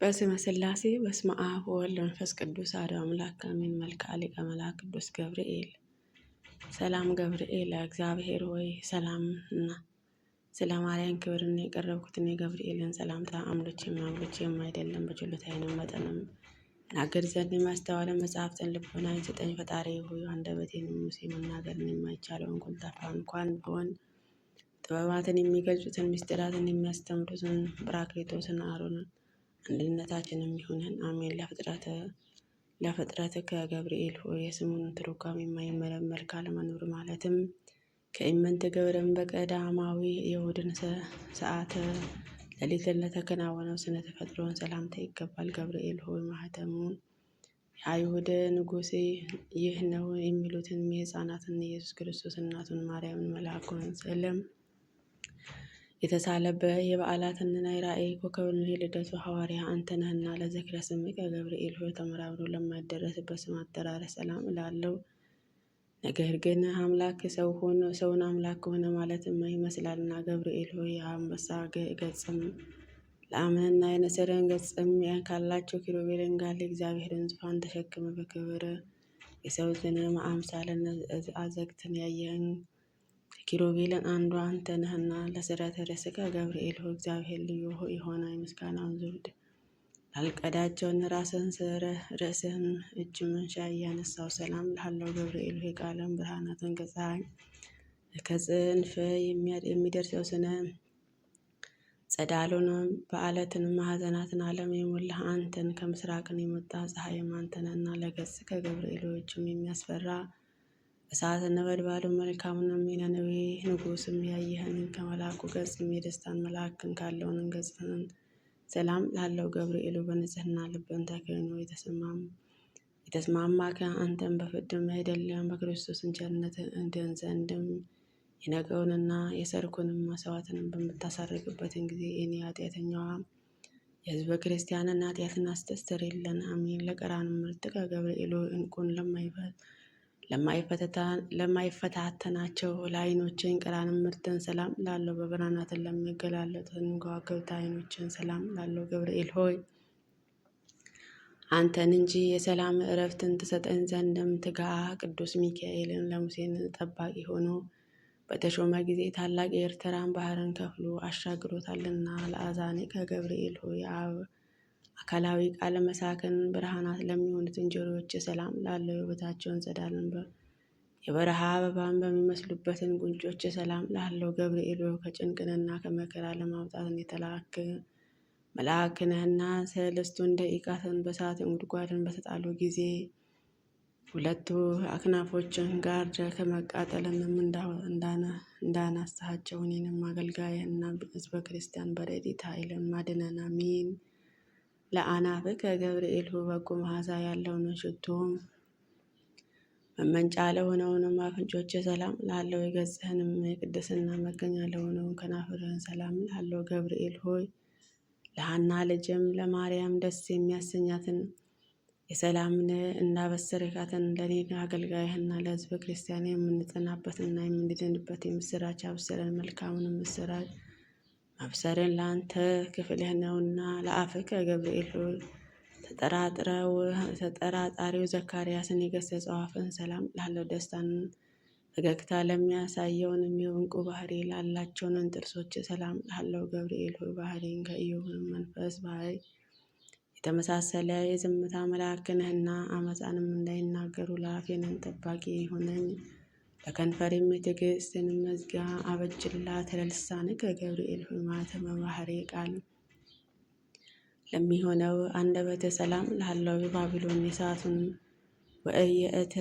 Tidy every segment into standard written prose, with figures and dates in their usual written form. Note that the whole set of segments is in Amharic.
በስመ ሥላሴ በስመ አብ ወወልድ ወመንፈስ ቅዱስ አሐዱ አምላክ አሜን። መልክዓ ሊቀ መላእክት ቅዱስ ገብርኤል። ሰላም ገብርኤል እግዚአብሔር ሆይ ሰላም እና ስለ ማርያም ክብርን የቀረብኩትን የገብርኤልን ሰላምታ አምልቼም አይደለም በችሎታዬም መጠንም እናገር ዘንድ የማስተዋልን መጽሐፍትን ልቦና የሰጠኝ ፈጣሪ ሆይ አንደበቴንም ሙሴ መናገርን የማይቻለውን ኮልታፋ እንኳን ቢሆን ጥበባትን የሚገልጹትን ምስጢራትን የሚያስተምሩትን ጰራቅሊጦስን አሮንን አንድነታችንም ይሁንን አሜን። ለፍጥረት ከገብርኤል ሆይ የስሙን ትርጓሜ የማይመረመር ካለመኖር ማለትም ከኢመንት ገብረን በቀዳማዊ የእሑድን ሰዓተ ሌሊትን ለተከናወነው ስነ ተፈጥሮን ሰላምታ ይገባል። ገብርኤል ሆይ ማህተሙን የአይሁድ ንጉሥ ይህ ነው የሚሉትን የሕፃናትን ኢየሱስ ክርስቶስ እናቱን ማርያምን መልአኩን ስዕለም የተሳለበት የበዓላትና የራእይ ኮከብን የልደቱ ሐዋርያ አንተ ነህና ለዝክረ ስምከ ገብርኤል ሆይ ተመራምሮ ለማይደረስበት ስም አጠራር ሰላም እላለሁ። ነገር ግን አምላክ ሰውን አምላክ ሆነ ማለትም ይመስላልና ገብርኤል ሆይ የአንበሳ ገጽም ለአምንና የንስርን ገጽም ካላቸው ኪሩቤልን ጋር እግዚአብሔርን ዙፋን ተሸክመ በክብር የሰው ዝንም አምሳልን አዘግትን ያየህን ኪሩቤልን አንዱ አንተ ነህና ለስረተ ርስከ ገብርኤል ሆይ እግዚአብሔር ልዩ የሆነ የምስጋናውን ዘውድ ላልቀዳቸውን ርዕስህን እጅ መንሻ እያነሳው ሰላም ላለው ገብርኤል ሆይ ቃለም ብርሃናትን ከፀሐይ ከጽንፍ የሚደርሰው ስነ ጸዳሉን በዓለትን ማዕዘናትን ዓለም የሞላህ አንተን ከምስራቅን የመጣ ፀሐይም አንተ ነህና ለገጽ ከገብርኤሎችም የሚያስፈራ እሳት ነበልባሉ መልካሙንም የነነዌ ንጉሥም ያየህን ከመልአኩ ገጽም የደስታን መልአክን ካለውን ገጽህን ሰላም ላለው ገብርኤሉ በንጽህና ልብን ተክህኖ የተስማማ አንተን በፍድም አይደለም በክርስቶስን ቸርነት እንድን ዘንድም የነገውንና የሰርኩንም መስዋዕትንም በምታሳርግበትን ጊዜ እኔ ኃጢአተኛዋ የሕዝበ ክርስቲያንን ኃጢአትን አስተሰርይልን አሜን። ለቀራንዮ ምርጥ ከገብርኤሉ እንቁን ለማይፈታተናቸው ለዓይኖችን ቀራንዮ ምርትን ሰላም ላለው በብርሃናትን ለሚገላለጡትን ከዋክብት ዓይኖችን ሰላም ላለው ገብርኤል ሆይ አንተን እንጂ የሰላም እረፍትን ትሰጠን ዘንድም ትጋ ቅዱስ ሚካኤልን ለሙሴን ጠባቂ ሆኖ በተሾመ ጊዜ ታላቅ የኤርትራን ባህርን ከፍሎ አሻግሮታልና ለአዛኔ ከገብርኤል ሆይ አካላዊ ቃለ መሳክን ብርሃናት ለሚሆኑትን ጆሮዎች ሰላም ላለው የውበታቸውን ጸዳልን የበረሃ አበባን በሚመስሉበትን ጉንጮች ሰላም ላለው ገብርኤል ከጭንቅንና ከመከራ ለማውጣትን የተላክ መልአክ ነህና ሰለስቱን ደቂቃትን በእሳት ጉድጓድን በተጣሉ ጊዜ ሁለቱ አክናፎችን ጋር ከመቃጠልንም እንዳናሳቸው እኔንም አገልጋይህና ሕዝበ ክርስቲያን በረድኤት ኃይልን ማድነን አሜን። ለአናፍከ ገብርኤል በጎ መዓዛ ያለውን ሽቱም መመንጫ ለሆነውንም አፍንጮች ሰላም ላለው የገጽህንም የቅድስና መገኛ ለሆነውን ከናፍርህን ሰላም ላለው ገብርኤል ሆይ ለሐና ልጅም ለማርያም ደስ የሚያሰኛትን የሰላምን እንዳበሰርካትን ለኔ አገልጋይህና ለሕዝበ ክርስቲያን የምንጸናበትና የምንድንበት የምስራች አብስረን መልካሙን ምስራች ማብሰርን ለአንተ ክፍልህ ነውና ለአፍከ ገብርኤል ሆይ ተጠራጣሪው ዘካርያስን የገሰጸው አፍን ሰላም ላለው ደስታን ፈገግታ ለሚያሳየውንም የዕንቁ ባህሪ ላላቸውን ጥርሶች ሰላም ላለው ገብርኤል ሆይ ባህሪን ከኢዮብ መንፈስ ባህሪ የተመሳሰለ የዝምታ መልአክ ነህና አመፃንም እንዳይናገሩ ለአፌንን ጠባቂ ሆነኝ ለከንፈሬም የትዕግስትን መዝጊያ አበጅላት ለልሳንከ ገብርኤል ሆይ ማኅተመ ባህሪ ቃል ለሚሆነው አንደበተ ሰላም ላለው የባቢሎን የሰዓቱን ወእየእተ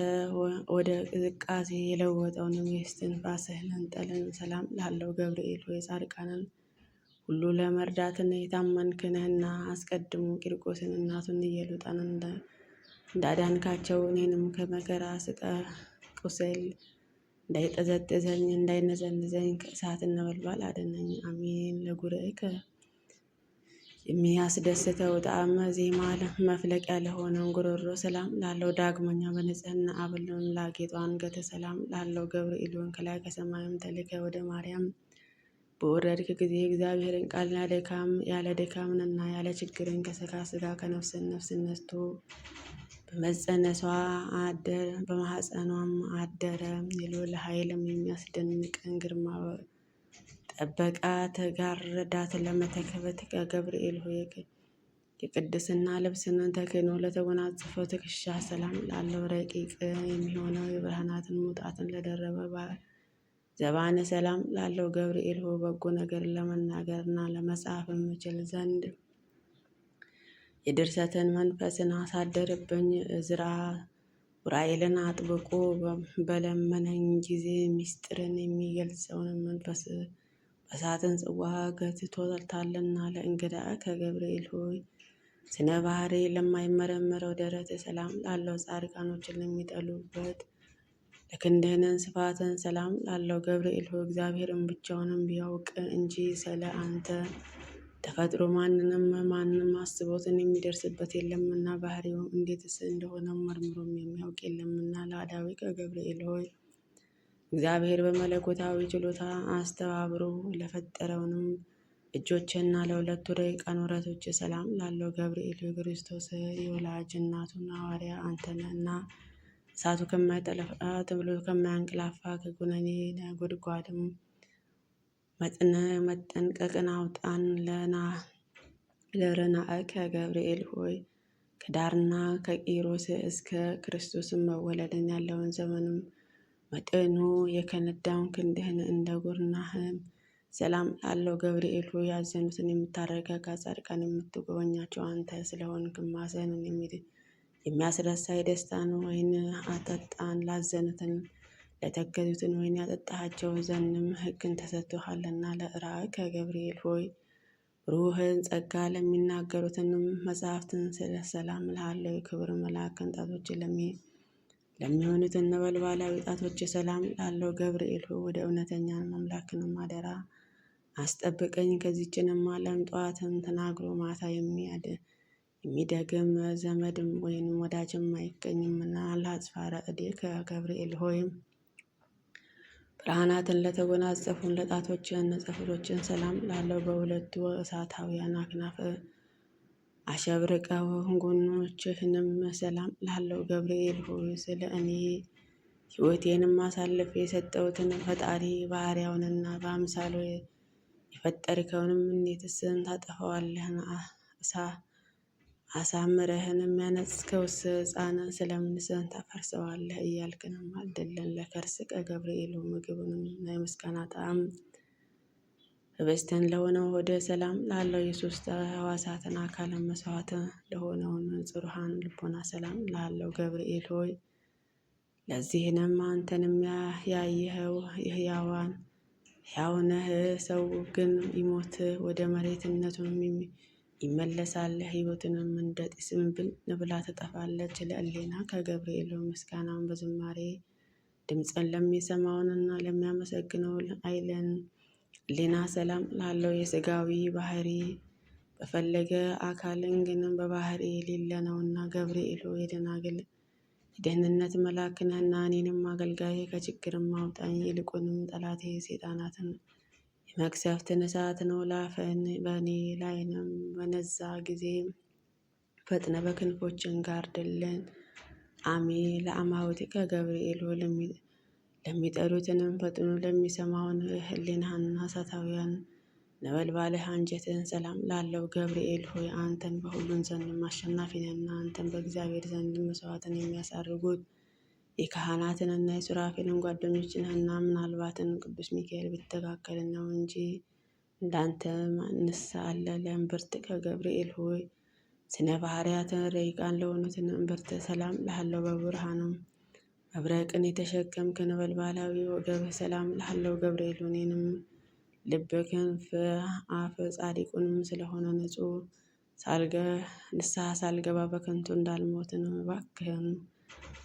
ወደ ቅዝቃዜ የለወጠውን የእስትንፋስህን ጠልን ሰላም ላለው ገብርኤል ሆይ ጻድቃንን ሁሉ ለመርዳትን የታመንክ ነህና አስቀድሞ ቂርቆስን እናቱን ኢየሉጣን እንዳዳንካቸው እኔንም ከመከራ ቁስል እንዳይጠዘጥዘኝ እንዳይነዘንዘኝ ከእሳት ነበልባል አድነኝ አሜን። ለጉርዕከ የሚያስደስተው ጣዕመ ዜማ መፍለቂያ ለሆነው ጉሮሮ ሰላም ላለው ዳግመኛ በንጽህና አብልን ላጌጡ አንገተ ሰላም ላለው ገብርኤል ከላይ ከሰማይም ተልከ ወደ ማርያም በወረድክ ጊዜ እግዚአብሔርን ቃል ያለ ድካምንና ያለ ችግርን ከሥጋ ሥጋ ከነፍስን ነፍስን ነስቶ በመጸነሷ በማኅፀኗም አደረ። የልዑል ኃይልም የሚያስደንቅን ግርማ ጠበቃ ተጋረዳት። ለመተከበት ከገብርኤል ሆይ የቅድስና ልብስን ተክህኖ ለተጎናጸፈው ትከሻ ሰላም ላለው ረቂቅ የሚሆነው የብርሃናትን መውጣትን ለደረበ ዘባነ ሰላም ላለው ገብርኤል ሆይ በጎ ነገር ለመናገርና ለመጻፍ የምችል ዘንድ የድርሰትን መንፈስን አሳደርብኝ። ዕዝራ ዑራኤልን አጥብቆ በለመነኝ ጊዜ ምስጢርን የሚገልጸውን መንፈስ በሳጥን ጽዋ ገትቶታልና ለእንግዳ ከገብርኤል ሆይ ስነ ባህሪ ለማይመረመረው ደረት ሰላም ላለው ጻድቃኖችን ለሚጠሉበት ለክንድህንን ስፋትን ሰላም ላለው ገብርኤል ሆይ እግዚአብሔርን ብቻውንም ቢያውቅ እንጂ ስለ አንተ ተፈጥሮ ማንም አስቦትን የሚደርስበት የለምና ባህሪው እንዴትስ እንደሆነ መርምሮም የሚያውቅ የለምና ለአዳዊ ከገብርኤል ሆይ እግዚአብሔር በመለኮታዊ ችሎታ አስተባብሮ ለፈጠረውንም እጆችና ለሁለቱ ረቂቃን ወረቶች ሰላም ላለው ገብርኤል የክርስቶስ የወላጅ እናቱን ሐዋርያ አንተነህና እሳቱ ከማይጠለፋ ተብሎ ከማያንቅላፋ ከኩነኔ ነጎድጓድም መጠንቀቅን አውጣን። ለረናእከ ገብርኤል ሆይ ከዳርና ከቂሮስ እስከ ክርስቶስን መወለድን ያለውን ዘመንም መጠኑ የከነዳውን ክንድህን እንደ ጎርናህም ሰላም ላለው ገብርኤል ሆይ ያዘኑትን የምታረጋጋ ጻድቃን የምትጎበኛቸው አንተ ስለሆንክ ማዘንን የሚያስረሳ የደስታን ወይን አጠጣን። ላዘኑትን ለተገዙትን ወይን ያጠጣሃቸው ዘንም ሕግን ተሰጥቶሃልና ለእራከ ገብርኤል ሆይ ሩህን ጸጋ ለሚናገሩትንም መጽሐፍትን ስለ ሰላም ላለው የክብር መልአክን ጣቶች ለሚሆኑትን ነበልባላዊ ጣቶች ሰላም ላለው ገብርኤል ሆይ ወደ እውነተኛን አምላክንም አደራ አስጠብቀኝ። ከዚችንም ዓለም ጠዋትም ተናግሮ ማታ የሚደግም ዘመድም ወይንም ወዳጅም አይገኝምና ለአጽፋረ እዴከ ገብርኤል ሆይም ብርሃናትን ለተጎናጸፉን ለጣቶችን ጽፍሮችን ሰላም ላለው በሁለቱ እሳታውያን አክናፍ አሸብርቀው ጎኖችህንም ሰላም ላለው ገብርኤል ሆይ ስለ እኔ ሕይወቴንም አሳልፌ የሰጠሁትን ፈጣሪ ባህሪያውንና በአምሳሉ የፈጠርከውንም እንዴትስ ታጠፋዋለህን? አሳምረህንም ያነጽከውስ ሕፃን ስለምንስን ታፈርሰዋለህ እያልክንም አልደለን። ለከርስቀ ገብርኤል ምግብንም የምስጋና ጣዕም ህብስትን ለሆነው ወደ ሰላም ላለው የሶስት ሕዋሳትን አካል መስዋዕት ለሆነውን ጽሩሃን ልቦና ሰላም ላለው ገብርኤል ሆይ ለዚህንም አንተንም ያየኸው የሕያዋን ሕያው ነህ። ሰው ግን ይሞት ወደ መሬትነቱም ይመለሳል። ሕይወትንም እንደ ጢስም ብን ብላ ትጠፋለች። ለእሌና ከገብርኤል ምስጋናውን በዝማሬ ድምፅን ለሚሰማውንና ለሚያመሰግነው አይለን ሌና ሰላም ላለው የሥጋዊ ባህሪ በፈለገ አካልን ግን በባህሪ የሌለ ነውና ገብርኤል የደናግል የደህንነት መልአክ ነህና እኔንም አገልጋይ ከችግርም አውጣኝ። ይልቁንም ጠላቴ ሰይጣናትን የመቅሰፍትን እሳት ነው ላፈን በእኔ ላይንም በነዛ ጊዜ ፈጥነ በክንፎችን ጋርድልን። አሜን። ለአማውቲከ ገብርኤል ለሚጠሩትንም ፈጥኖ ለሚሰማውን ህሊናህንና እሳታውያን ነበልባልህ አንጀትን ሰላም ላለው ገብርኤል ሆይ አንተን በሁሉን ዘንድም አሸናፊ ነህና አንተን በእግዚአብሔር ዘንድ መስዋዕትን የሚያሳርጉት የካህናትንና የሱራፌልን ጓደኞች ነህና ምናልባትን ቅዱስ ሚካኤል ቢተካከልን ነው እንጂ እንዳንተ ማንስ አለ። ለእምብርት ከገብርኤል ሆይ ስነ ባህርያትን ረቂቃን ለሆኑትን እምብርት ሰላም ላለው በብርሃኑም መብረቅን የተሸከምክ ነበልባላዊ ወገብህ ሰላም ላለው ገብርኤል እኔንም ልብ ክንፍ አፍ ጻዲቁንም ስለሆነ ንስሐ ሳልገባ በከንቱ እንዳልሞትን እባክህን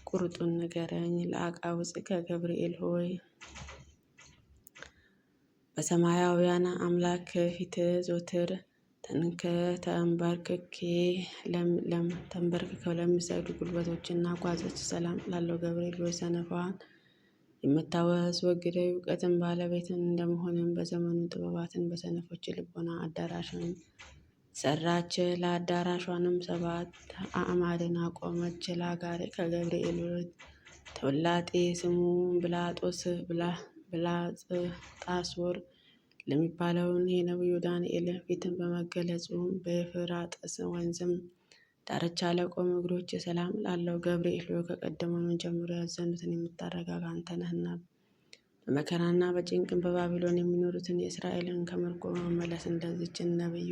ቁርጡን ንገረኝ። ለአቃውጽከ ገብርኤል ሆይ በሰማያውያን አምላክ ፊት ዞትር ተንበርክከው ለሚሰግዱ ጉልበቶችና ጓዞች ሰላም ላለው ገብርኤል ሆይ ሰነፏን የምታስወግደው እውቀትን ባለቤትን እንደመሆንም በዘመኑ ጥበባትን በሰነፎች ልቦና አዳራሽን ሰራች። ለአዳራሿንም 7 አዕማድን አቆመች። ለአጋሪ ከገብርኤል ተውላጤ ስሙ ብላጥሶር ለሚባለውን የነቢዩ ዳንኤል ፊትን በመገለጹ በኤፍራጥስ ወንዝም ዳርቻ ለቆሙ እግሮች ሰላም ላለው ገብርኤል ከቀደመውን ጀምሮ ያዘኑትን የምታረጋጋ አንተ ነህና በመከራና በጭንቅም በባቢሎን የሚኖሩትን የእስራኤልን ከምርኮ መመለስ እንደዚችን ነብዩ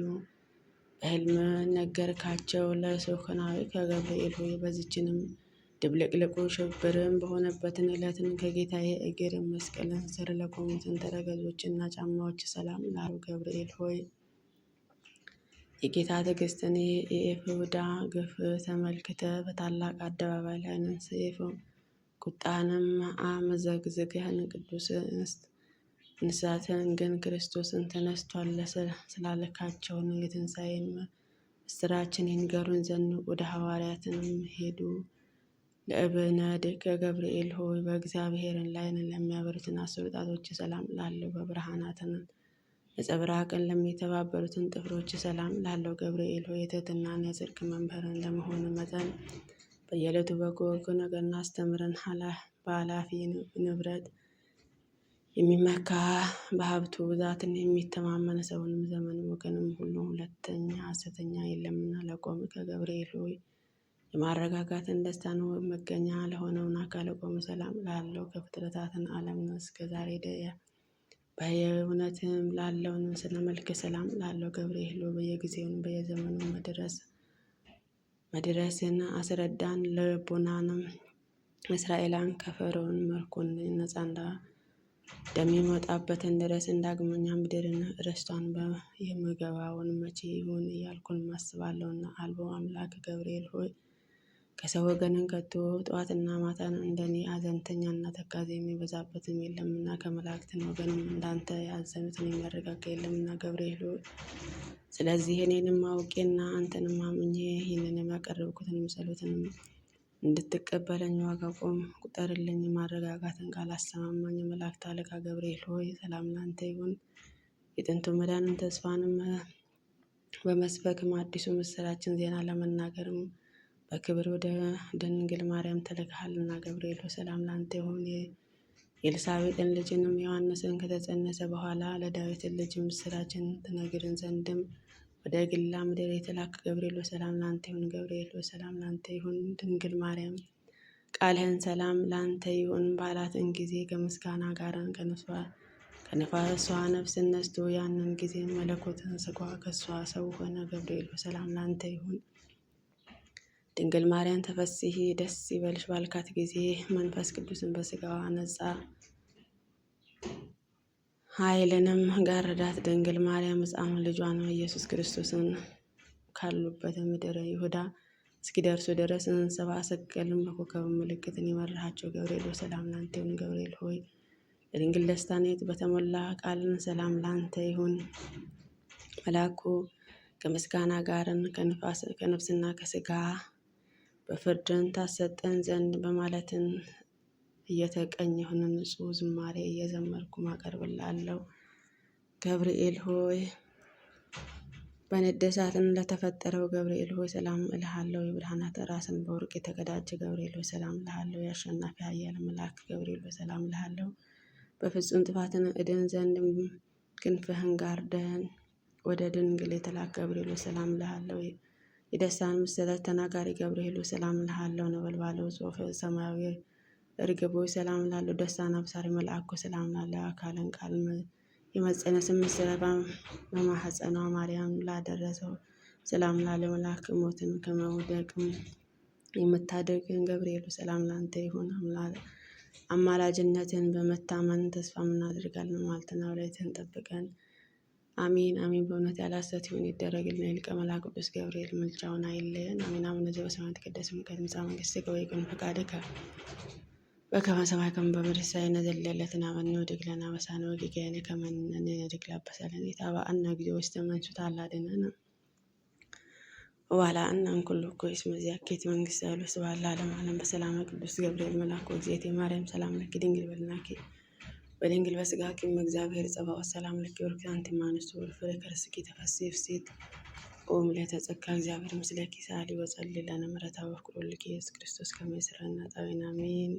በሕልም ነገርካቸው። ለሶኮናዊ ከገብርኤል ሆይ በዚችንም ድብልቅልቁ ሽብርም በሆነበትን ዕለትን ከጌታዬ እግር መስቀልን ስር ለቆሙትን ተረገዞችና ጫማዎች ሰላም ላለው ገብርኤል ሆይ የጌታ ትዕግስትን የይሁዳ ግፍ ተመልክተ በታላቅ አደባባይ ላይ ሰይፍ ቁጣንም አመዘግዝገህን ቅዱስ እንስሳትን ግን ክርስቶስን ተነስቷል ስላለካቸውን የትንሣኤን ምስራችን ይንገሩን ዘንድ ወደ ሐዋርያትንም ሄዱ። ለእብነድ ከገብርኤል ሆይ በእግዚአብሔርን ላይ ለሚያበሩትን 10 ጣቶች ሰላም ላለው በብርሃናትን ነጸብራቅን ለሚተባበሩትን ጥፍሮች ሰላም ላለው ገብርኤል ሆይ የትሕትናን የጽድቅ መምህርን ለመሆኑ መጠን በየዕለቱ በጎ ነገርን አስተምረን። በኃላፊ ንብረት የሚመካ በሀብቱ ብዛትን የሚተማመን ሰውንም ዘመን ወገንም ሁሉ ሁለተኛ ሐሰተኛ የለምና ለቆም ከገብርኤል ሆይ የማረጋጋትን ደስታን መገኛ ለሆነውን አካለ ቆም ሰላም ላለው ከፍጥረታትን ዓለም እስከ ዛሬ በየእውነትም ላለውን ስነ መልክ ሰላም ላለው ገብርኤል በየጊዜውን በየዘመኑ መድረስን አስረዳን። ልቦናንም እስራኤላን ከፈርዖን ምርኮን ነፃ እንደሚወጣበትን ድረስ እንዳግመኛ ምድርን ርስቷን የምገባውን መቼ ይሁን እያልኩን አስባለሁና አልቦ አምላክ ገብርኤል ሆይ ከሰው ወገንን ከቶ ጠዋትና ማታን እንደኔ አዘንተኛና ተካዜ የሚበዛበትም የለምና ከመላእክትን ወገንም እንዳንተ ያዘኑትን የሚያረጋጋ የለምና ገብርኤል ሆይ ስለዚህ እኔንም አውቄና አንተንም አምኜ ይህንን ያቀረብኩትን ጸሎትንም እንድትቀበለኝ ዋጋ ቆም ቁጠርልኝ። ማረጋጋትን ቃል አሰማማኝ መላእክት አለቃ ገብርኤል ሆይ ሰላም ላንተ ይሁን። የጥንቱ መዳንን ተስፋንም በመስበክም አዲሱ ምስራችን ዜና ለመናገርም በክብር ወደ ድንግል ማርያም ተልከሃልና ገብርኤል ሆይ ሰላም ላንተ ይሁን። የኤልሳቤጥን ልጅንም ዮሐንስን ከተጸነሰ በኋላ ለዳዊትን ልጅ ምስራችን ትነግርን ዘንድም ወደ ግላ ምድር የተላከ ገብርኤል ሆይ ሰላም ላንተ ይሁን። ገብርኤል ሆይ ሰላም ላንተ ይሁን። ድንግል ማርያም ቃልህን ሰላም ላንተ ይሁን ባላትን ጊዜ ከምስጋና ጋር ከነፋሷ ነፍስ ነስቶ ያንን ጊዜ መለኮትን ስጋ ከሷ ሰው ሆነ። ገብርኤል ሆይ ሰላም ላንተ ይሁን። ድንግል ማርያም ተፈሥሒ ደስ ይበልሽ ባልካት ጊዜ መንፈስ ቅዱስን በስጋዋ ነጻ ኃይልንም ጋረዳት። ድንግል ማርያም ሕፃኑን ልጇን ኢየሱስ ክርስቶስን ካሉበት ምድረ ይሁዳ እስኪደርሱ ድረስ ሰብአ ሰገልን በኮከብ ምልክትን የመራሃቸው ገብርኤል ሆይ ሰላም ላንተ ይሁን። ገብርኤል ሆይ ለድንግል ደስታን በተሞላ ቃልን ሰላም ላንተ ይሁን። መልአኩ ከምስጋና ጋርን ከነፍስና ከስጋ በፍርድን ታሰጠን ዘንድ በማለትን እየተቀኘሁን ንጹሕ ዝማሬ እየዘመርኩ ማቀርብላለሁ። ገብርኤል ሆይ በንደሳትን ለተፈጠረው ገብርኤል ሆይ ሰላም እልሃለሁ። የብርሃናት ራስን በወርቅ የተቀዳጀ ገብርኤል ሆይ ሰላም እልሃለሁ። የአሸናፊ ኃያል መልአክ ገብርኤል ሆይ ሰላም እልሃለሁ። በፍጹም ጥፋትን እድን ዘንድ ክንፍህን ጋርደን ወደ ድንግል የተላከ ገብርኤል ሆይ ሰላም እልሃለሁ። የደስታን ምስጢራት ተናጋሪ ገብርኤል ሆይ ሰላም እልሃለሁ። ነበልባለ ጽሑፍ ሰማያዊ እርግብ ሆይ ሰላም እልሃለሁ። ደስታን አብሳሪ መልአክ ሆይ ሰላም እልሃለሁ። አካልን ቃል የመጸነስን ምስጢር በማኅፀኗ ማርያም ላደረሰው ሰላም እልሃለሁ። መልአክ ሞትን ከመውደቅም የምታደግ ገብርኤል ሆይ ሰላም ላንተ ይሁን። አማላጅነትን በመታመን ተስፋ እናደርጋለን። ማልትና ወላይትን ጠብቀን አሜን አሜን። በእውነት ያለ ሐሰት ይሁን ይደረግልን። የሊቀ መላእክት ቅዱስ ገብርኤል ምልጃውን አይለየን። አሜን። አቡነ ዘበሰማያት ይትቀደስ ስምከ ትምጻእ መንግሥትከ ወይኩን ፈቃድከ በከመ በሰማይ ከመ በምድር ሲሳየነ ዘለለዕለትነ ሀበነ ወኅድግ ለነ አበሳነ ወጌጋየነ ከመ ንሕነኒ ንኅድግ ለአበሳነ ኢታብአነ እግዚኦ ውስተ መንሱት አላድኅነነ ዋላ እናን ኩሉ እኮ እስመ ዚአኬት መንግስት ያሉ ስብሐት ለዓለመ ዓለም በሰላም ቅዱስ ገብርኤል መልአኩ እግዝእትየ ማርያም ሰላም ለኪ ድንግል በልናኪ ወድንግል በስጋኪ እግዚአብሔር ጸባኦት ሰላም ለኪ ወርክት አንቲ እምአንስቶ ወፍሬ ከርስኪ ተፈሥሒ ፍሥሕት ኦ ምልዕተ ጸጋ እግዚአብሔር ምስለኪ ሳሊ ወጸልይ ለነ ምሕረተ ወፍቅር ወልድኪ ኢየሱስ ክርስቶስ ከመ ይስረይ ኃጣውኢነ አሜን።